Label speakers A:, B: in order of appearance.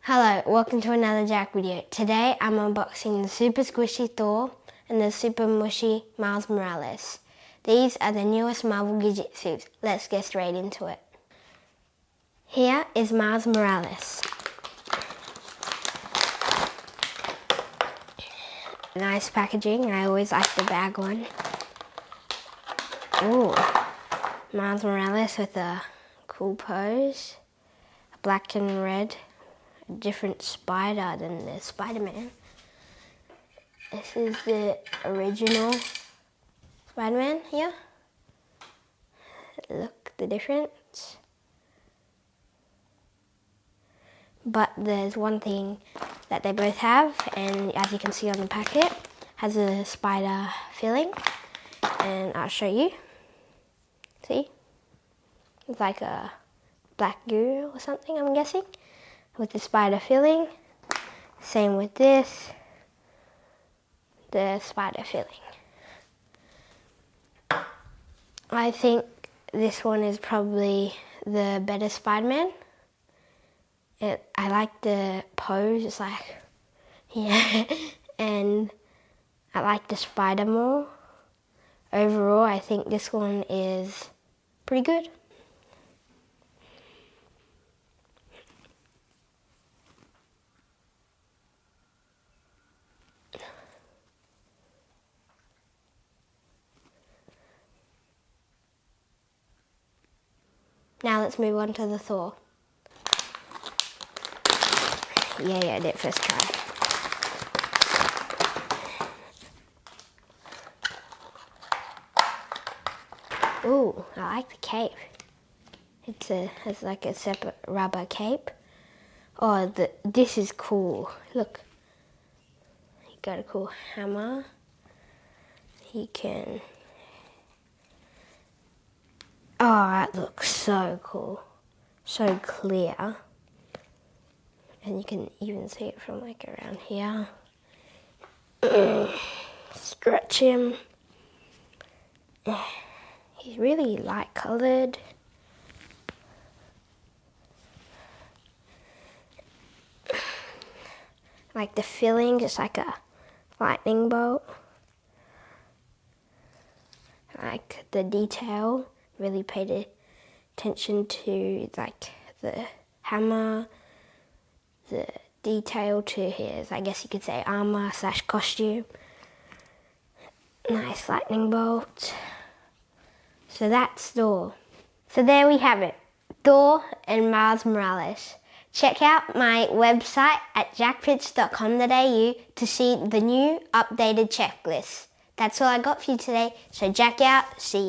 A: Hello, welcome to another Jack video. Today I'm unboxing the super squishy Thor and the super mushy Miles Morales. These are the newest Marvel Goo Jit Zus. Let's get straight into it. Here is Miles Morales. Nice packaging, I always like the bag one. Ooh, Miles Morales with a cool pose, black and red. A different spider than the Spider-Man. This is the original Spider-Man here. Look the difference. But there's one thing that they both have, and as you can see on the packet, has a spider filling, and I'll show you. See? It's like a black goo or something, I'm guessing, with the spider filling. Same with this, the spider filling. I think this one is probably the better Spider-Man. I like the pose, it's like, yeah, and I like the spider more. Overall, I think this one is pretty good. Now let's move on to the Thor. Yeah, I did first try. Ooh, I like the cape. It's like a separate rubber cape. Oh, this is cool. Look, you got a cool hammer. You can. Oh, that looks so cool. So clear. And you can even see it from like around here. Stretch him. He's really light coloured. Like the filling, just like a lightning bolt. Like the detail. Really paid attention to like the hammer, the detail to his, I guess you could say, armor / costume. Nice lightning bolt. So that's Thor. So there we have it, Thor and Miles Morales. Check out my website at jackpitch.com.au to see the new updated checklist. That's all I got for you today, so jack out, see you.